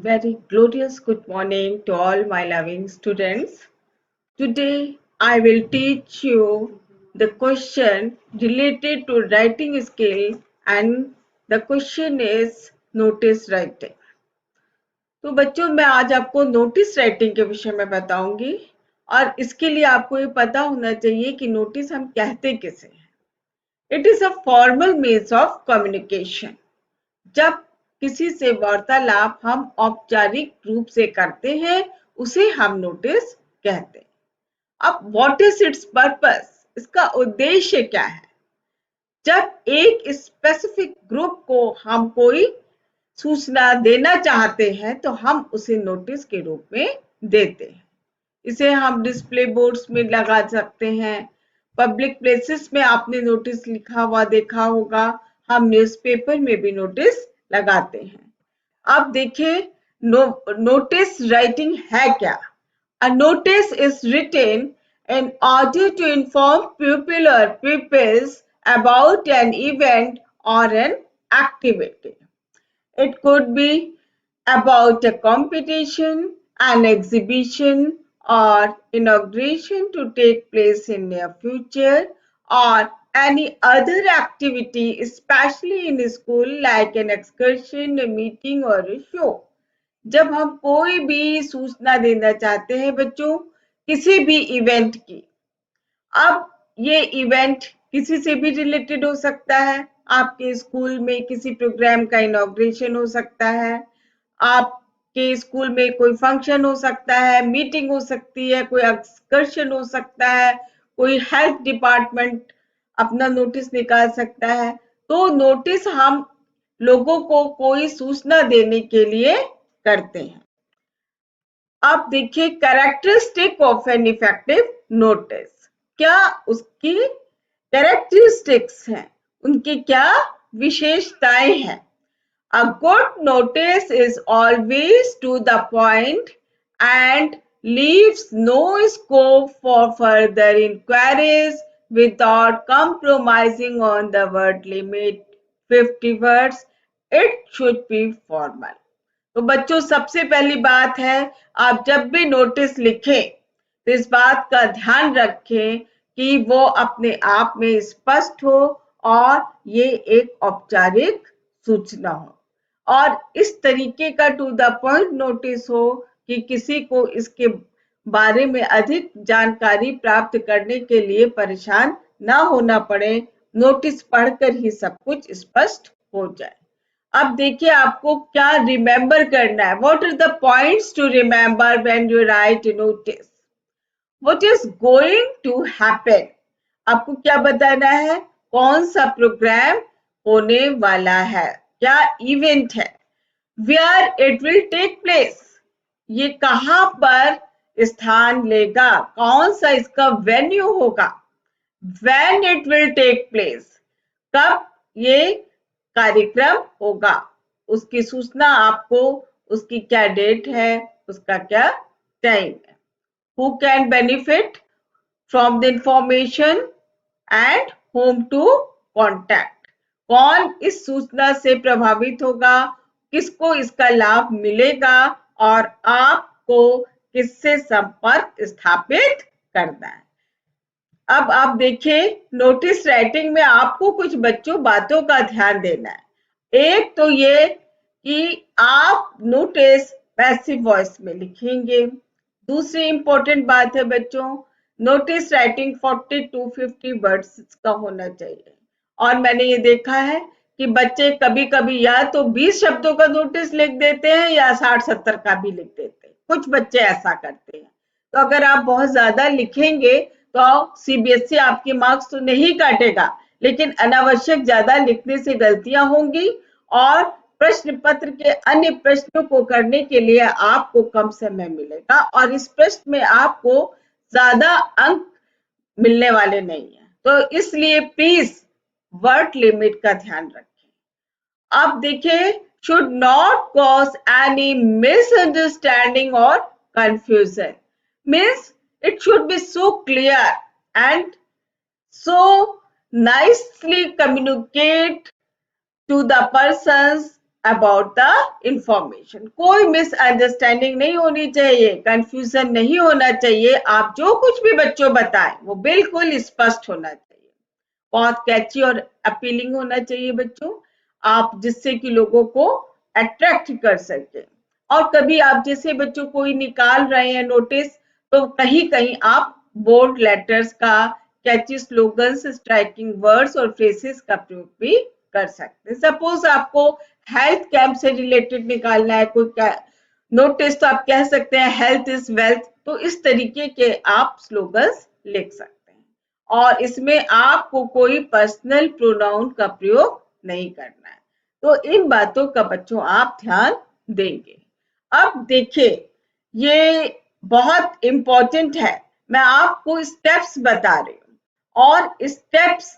Very glorious good morning to all my loving students. Today I will teach you the question related to writing skill and the question is notice writing. तो बच्चों मैं आज आपको notice writing के विषय में बताऊंगी और इसके लिए आपको ये पता होना चाहिए कि नोटिस हम कहते किसे हैं। It is a formal means of communication. जब किसी से वार्तालाप हम औपचारिक रूप से करते हैं उसे हम नोटिस कहते हैं। अब व्हाट इज इट्स पर्पस, इसका उद्देश्य क्या है? जब एक स्पेसिफिक ग्रुप को हम कोई सूचना देना चाहते हैं तो हम उसे नोटिस के रूप में देते हैं। इसे हम डिस्प्ले बोर्ड्स में लगा सकते हैं, पब्लिक प्लेसेस में आपने नोटिस लिखा हुआ देखा होगा, हम न्यूज़पेपर में भी नोटिस लगाते हैं। अब देखिए नोटिस राइटिंग है क्या? A notice is written in order to inform pupil or pupils about an event or an activity. It could be about a competition, an exhibition, or inauguration to take place in near future, or any other activity, especially in school, like an excursion, a meeting, or a show. जब हम कोई भी सूचना देना चाहते हैं बच्चों किसी भी इवेंट की, अब ये इवेंट किसी से भी रिलेटेड हो सकता है। आपके स्कूल में किसी प्रोग्राम का इनॉग्रेशन हो सकता है, आपके स्कूल में कोई फंक्शन हो सकता है, मीटिंग हो सकती है, कोई एक्सकर्शन हो सकता है, कोई हेल्थ डिपार्टमेंट अपना नोटिस निकाल सकता है। तो नोटिस हम लोगों को कोई सूचना देने के लिए करते हैं। अब देखिए characteristic of an effective notice, क्या उसकी कैरेक्टरिस्टिक्स हैं, उनकी क्या विशेषताएं हैं। A good notice is always to the point and leaves no scope for further inquiries without compromising on the word limit 50 words. It should be formal. तो बच्चों सबसे पहली बात है, आप जब भी नोटिस लिखें तो इस बात का ध्यान रखें कि वो अपने आप में स्पष्ट हो और ये एक औपचारिक सूचना हो और इस तरीके का टू द पॉइंट नोटिस हो कि किसी को इसके बारे में अधिक जानकारी प्राप्त करने के लिए परेशान ना होना पड़े, नोटिस पढ़कर ही सब कुछ स्पष्ट हो जाए। अब देखिए आपको क्या रिमेंबर करना है। What are the points to remember when you write notice? What is going to happen, आपको क्या बताना है, कौन सा प्रोग्राम होने वाला है, क्या इवेंट है। Where it will take place, ये कहां पर स्थान लेगा, कौन सा इसका वेन्यू होगा। When it will take place, कब ये कार्यक्रम होगा, उसकी सूचना आपको, उसकी क्या डेट है, उसका क्या टाइम है। Who can benefit from the information and whom to contact, कौन इस सूचना से प्रभावित होगा, किसको इसका लाभ मिलेगा और आपको किससे संपर्क स्थापित करना है। अब आप देखिए नोटिस राइटिंग में आपको कुछ बच्चों बातों का ध्यान देना है। एक तो ये कि आप नोटिस पैसिव वॉइस में लिखेंगे। दूसरी इंपॉर्टेंट बात है बच्चों, नोटिस राइटिंग 40 to 50 वर्ड्स का होना चाहिए। और मैंने ये देखा है कि बच्चे कभी कभी या तो 20 शब्दों का नोटिस लिख देते हैं या 60-70 का भी लिख देते हैं, कुछ बच्चे ऐसा करते हैं। तो अगर आप बहुत ज्यादा लिखेंगे तो सीबीएसई आपके मार्क्स तो नहीं काटेगा, लेकिन अनावश्यक ज्यादा लिखने से गलतियां होंगी और प्रश्न पत्र के अन्य प्रश्नों को करने के लिए आपको कम समय मिलेगा और इस प्रश्न में आपको ज्यादा अंक मिलने वाले नहीं है। तो इसलिए प्लीज वर्ड लिमिट का ध्यान रखें। अब देखिए should not cause any misunderstanding or confusion, means it should be so clear and so nicely communicate to the persons about the information. कोई मिसअंडरस्टैंडिंग नहीं होनी चाहिए, कंफ्यूजन नहीं होना चाहिए. आप जो कुछ भी बच्चों बताएं वो बिल्कुल स्पष्ट होना चाहिए, बहुत कैची और अपीलिंग होना चाहिए बच्चों, आप जिससे कि लोगों को अट्रैक्ट कर सके. और कभी आप जैसे बच्चों कोई निकाल रहे हैं नोटिस, तो कहीं कहीं आप बोल्ड लेटर्स का, कैची स्लोगन्स, स्ट्राइकिंग वर्ड्स और फ्रेजेस का प्रयोग भी कर सकते हैं. सपोज आपको हेल्थ कैंप से रिलेटेड निकालना है कोई नोटिस, तो आप कह सकते हैं हेल्थ इज वेल्थ. तो इस तरीके के आप स्लोगन्स लिख सकते हैं. और इसमें आपको कोई पर्सनल प्रोनाउन का प्रयोग नहीं करना है. तो इन बातों का बच्चों आप ध्यान देंगे. अब देखिए, ये बहुत इंपॉर्टेंट है. मैं आपको स्टेप्स बता रही हूँ और स्टेप्स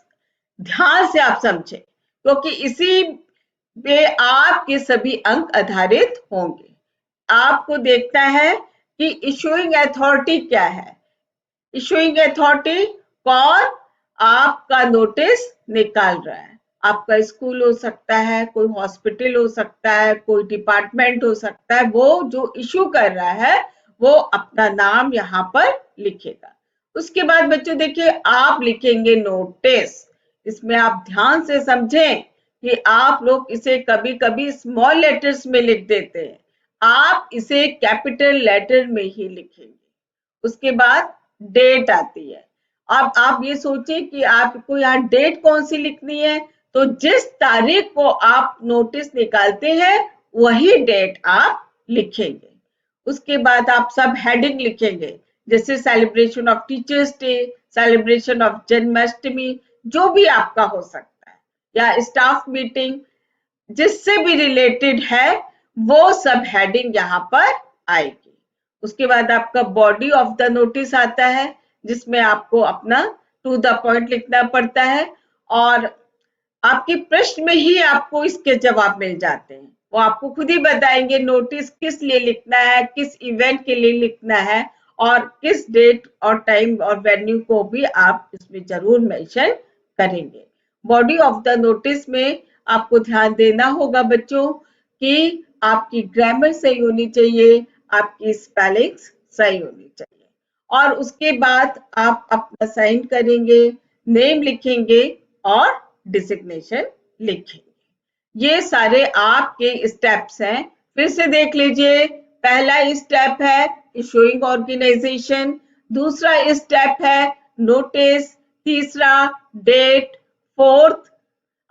ध्यान से आप समझें, क्योंकि इसी पे आपके सभी अंक आधारित होंगे. आपको देखना है कि इशूइंग अथॉरिटी क्या है. इशूइंग अथॉरिटी कौन आपका नोटिस निकाल रहा है. आपका स्कूल हो सकता है, कोई हॉस्पिटल हो सकता है, कोई डिपार्टमेंट हो सकता है. वो जो इशू कर रहा है वो अपना नाम यहाँ पर लिखेगा. उसके बाद बच्चों देखिए, आप लिखेंगे नोटिस. इसमें आप ध्यान से समझें कि आप लोग इसे कभी कभी स्मॉल लेटर्स में लिख देते हैं, आप इसे कैपिटल लेटर में ही लिखेंगे. उसके बाद डेट आती है. अब आप ये सोचें कि आपको यहाँ डेट कौन सी लिखनी है, तो जिस तारीख को आप नोटिस निकालते हैं वही डेट आप लिखेंगे. उसके बाद आप सब हेडिंग लिखेंगे, जैसे celebration of teachers day, celebration of Janmashtami, जो भी आपका हो सकता है, या स्टाफ मीटिंग, जिससे भी रिलेटेड है वो सब हेडिंग यहाँ पर आएगी. उसके बाद आपका बॉडी ऑफ द नोटिस आता है, जिसमें आपको अपना टू द पॉइंट लिखना पड़ता है. और आपके प्रश्न में ही आपको इसके जवाब मिल जाते हैं. वो आपको खुद ही बताएंगे नोटिस किस लिए लिखना है, किस इवेंट के लिए लिखना है, और किस डेट और टाइम और वेन्यू को भी आप इसमें जरूर मेंशन करेंगे. बॉडी ऑफ द नोटिस में आपको ध्यान देना होगा बच्चों कि आपकी ग्रामर सही होनी चाहिए, आपकी स्पेलिंग्स सही होनी चाहिए. और उसके बाद आप अपना साइन करेंगे, नेम लिखेंगे और डिजिग्नेशन लिखेंगे. ये सारे आपके स्टेप्स हैं. फिर से देख लीजिए. पहला स्टेप है इशूइंग ऑर्गेनाइजेशन, दूसरा स्टेप है नोटिस, तीसरा डेट, फोर्थ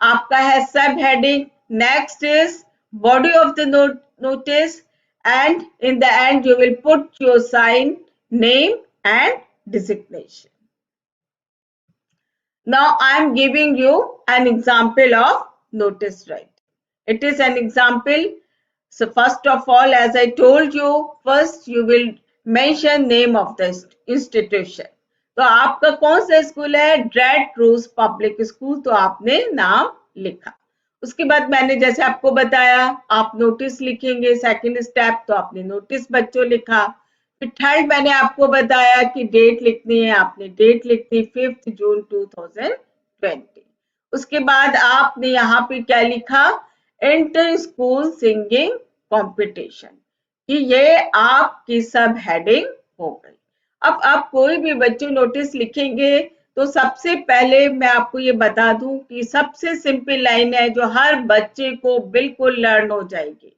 आपका है सब heading, next is body of the notice, and in the end you will put your sign, name and designation. Now I am giving you an example of notice writing. It is an example. So first of all, as I told you, first you will mention name of the institution. तो आपका कौन सा school है? Dread रोज public school. तो आपने नाम लिखा. उसके बाद मैंने जैसे आपको बताया, आप नोटिस लिखेंगे. सेकंड स्टेप, तो आपने नोटिस बच्चों लिखा. फिर थर्ड मैंने आपको बताया कि डेट लिखनी है, आपने डेट लिख दी 5 जून 2020. उसके बाद आपने यहाँ पे क्या लिखा? Inter school singing competition. कि ये आपकी सब हेडिंग हो गई. अब आप कोई भी बच्चों नोटिस लिखेंगे तो सबसे पहले मैं आपको ये बता दूं कि सबसे सिंपल लाइन है जो हर बच्चे को बिल्कुल लर्न हो जाएगी.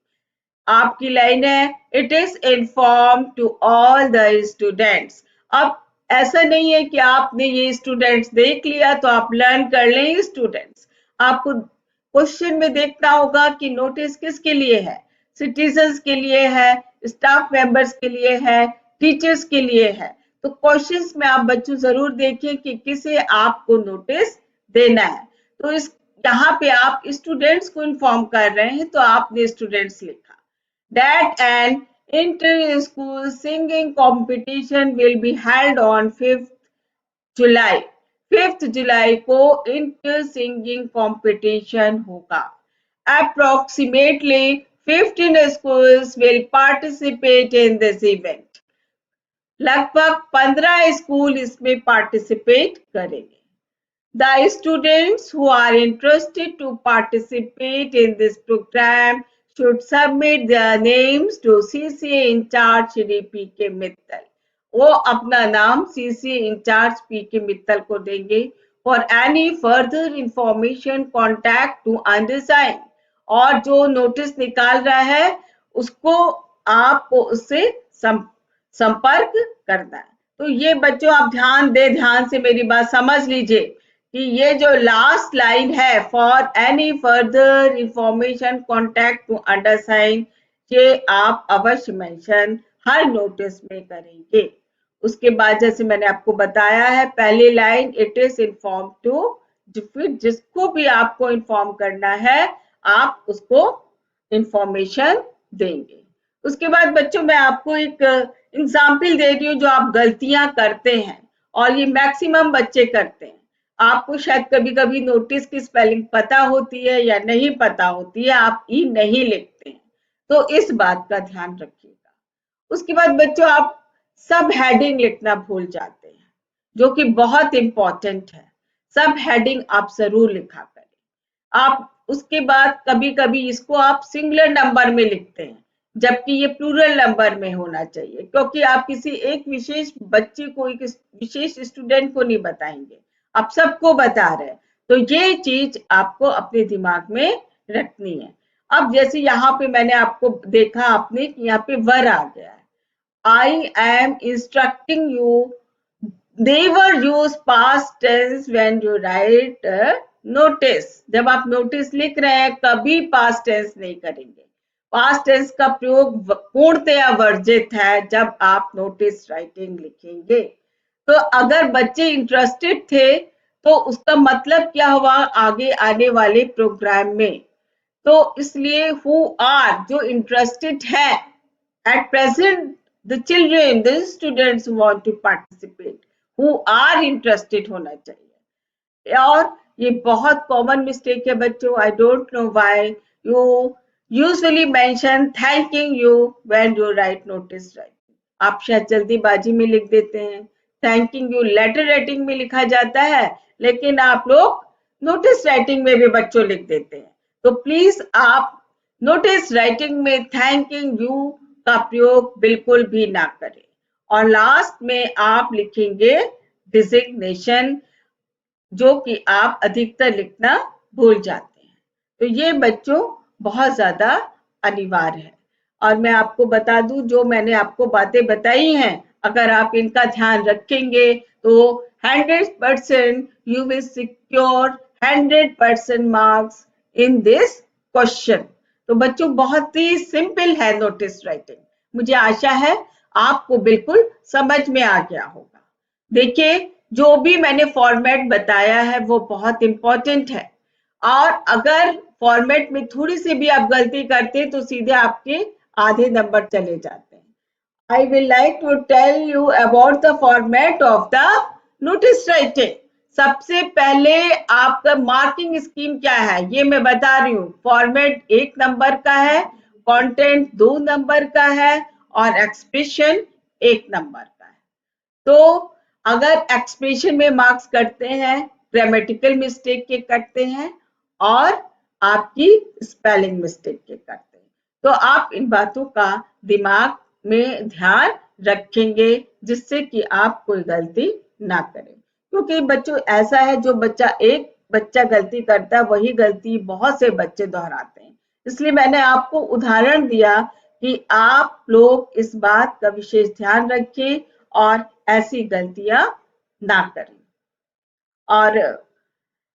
आपकी लाइन है, it is inform to all the students. अब ऐसा नहीं है कि आपने ये स्टूडेंट्स देख लिया तो आप लर्न कर लें स्टूडेंट्स. आपको क्वेश्चन में देखना होगा कि नोटिस किसके लिए है. सिटीजन्स के लिए है, स्टाफ मेंबर्स के लिए है, टीचर्स के लिए है. तो क्वेश्चंस में आप बच्चों जरूर देखें कि किसे आपको नोटिस देना है. तो इस यहाँ पे आप स्टूडेंट्स को इन्फॉर्म कर रहे हैं तो आपने स्टूडेंट्स लिखा. That an inter-school singing competition will be held on 5th July. 5th जुलाई को इंटर सिंगिंग कंपटीशन होगा. Approximately 15 schools will participate in this event. लगभग 15 स्कूल इसमें पार्टिसिपेट करेंगे. The students who are interested to participate in this program should submit their names to CCA incharge Shri P K. Mittal. वो अपना नाम CCA in charge PK. Mittal को देंगे. For any further information, contact to undersign. और जो नोटिस निकाल रहा है उसको आपको उससे संपर्क करना है. तो ये बच्चों आप ध्यान से मेरी बात समझ लीजिए कि ये जो लास्ट लाइन है, for any further information contact to undersign, ये आप अवश्य मेंशन हर नोटिस में करेंगे. उसके बाद जैसे मैंने आपको बताया है, पहली line it is inform to, जिसको भी आपको इन्फॉर्म करना है आप उसको इंफॉर्मेशन देंगे. उसके बाद बच्चों मैं आपको एक एग्जाम्पल दे रही हूँ जो आप गलतियां करते हैं और ये मैक्सिमम बच्चे करते हैं. आपको शायद कभी कभी नोटिस की स्पेलिंग पता होती है या नहीं पता होती है, आप ई नहीं लिखते हैं, तो इस बात का ध्यान रखिएगा. उसके बाद बच्चों आप सब हेडिंग लिखना भूल जाते हैं, जो कि बहुत इंपॉर्टेंट है. सब हेडिंग आप जरूर लिखा करें. आप उसके बाद कभी कभी इसको आप सिंगुलर नंबर में लिखते हैं, जबकि ये प्लूरल नंबर में होना चाहिए, क्योंकि आप किसी एक विशेष बच्चे को, एक विशेष स्टूडेंट को नहीं बताएंगे, आप सबको बता रहे हैं. तो ये चीज आपको अपने दिमाग में रखनी है. अब जैसे यहाँ पे मैंने आपको देखा आपने कि यहाँ पे वर आ गया है. I am instructing you never use past tense when you write notice. जब आप नोटिस लिख रहे हैं कभी पास्ट टेंस नहीं करेंगे. पास्ट टेंस का प्रयोग पूर्णतया वर्जित है जब आप नोटिस राइटिंग लिखेंगे. तो अगर बच्चे इंटरेस्टेड थे तो उसका मतलब क्या हुआ आगे आने वाले प्रोग्राम में. तो इसलिए हु आर, जो इंटरेस्टेड है at present, the children, the students who want to participate, who are interested होना चाहिए. और ये बहुत कॉमन मिस्टेक है बच्चों. I don't know why you usually mention thanking you when you write notice writing. आप शायद जल्दीबाजी में लिख देते हैं. थैंकिंग यू लेटर राइटिंग में लिखा जाता है, लेकिन आप लोग नोटिस राइटिंग में भी बच्चों लिख देते हैं. तो प्लीज आप नोटिस राइटिंग में थैंकिंग यू का प्रयोग बिल्कुल भी ना करें. और लास्ट में आप लिखेंगे डिजिग्नेशन, जो कि आप अधिकतर लिखना भूल जाते हैं. तो ये बच्चों बहुत ज्यादा अनिवार्य है. और मैं आपको बता दूं, जो मैंने आपको बातें बताई हैं, अगर आप इनका ध्यान रखेंगे तो 100% you will secure 100% marks in this question. तो बच्चों बहुत ही सिंपल है नोटिस राइटिंग. मुझे आशा है आपको बिल्कुल समझ में आ गया होगा. देखिए जो भी मैंने फॉर्मेट बताया है वो बहुत इंपॉर्टेंट है, और अगर फॉर्मेट में थोड़ी सी भी आप गलती करते हैं तो सीधे आपके आधे नंबर चले जाते हैं. I will like to tell you about the format of the notice writing. सबसे पहले आपका मार्किंग स्कीम क्या है ये मैं बता रही हूँ. फॉर्मेट 1 नंबर का है, कंटेंट 2 नंबर का है और एक्सप्रेशन 1 नंबर का है. तो अगर एक्सप्रेशन में मार्क्स कटते हैं, ग्रामेटिकल मिस्टेक के कटते हैं और आपकी स्पेलिंग मिस्टेक के कटते हैं. तो आप इन बातों का दिमाग में ध्यान रखेंगे जिससे कि आप कोई गलती ना करें. क्योंकि बच्चों ऐसा है, जो एक बच्चा गलती करता है वही गलती बहुत से बच्चे दोहराते हैं. इसलिए मैंने आपको उदाहरण दिया कि आप लोग इस बात का विशेष ध्यान रखें और ऐसी गलतियां ना करें. और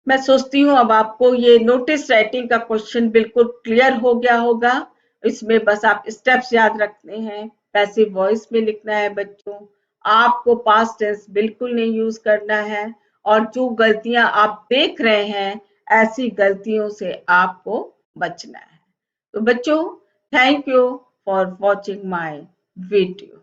मैं सोचती हूँ अब आपको ये नोटिस राइटिंग का क्वेश्चन बिल्कुल क्लियर हो गया होगा. इसमें बस आप स्टेप्स याद रखने हैं. पैसिव वॉइस में लिखना है बच्चों. आपको पास्ट टेंस बिल्कुल नहीं यूज करना है. और जो गलतियां आप देख रहे हैं ऐसी गलतियों से आपको बचना है. तो बच्चों, thank you for watching my video.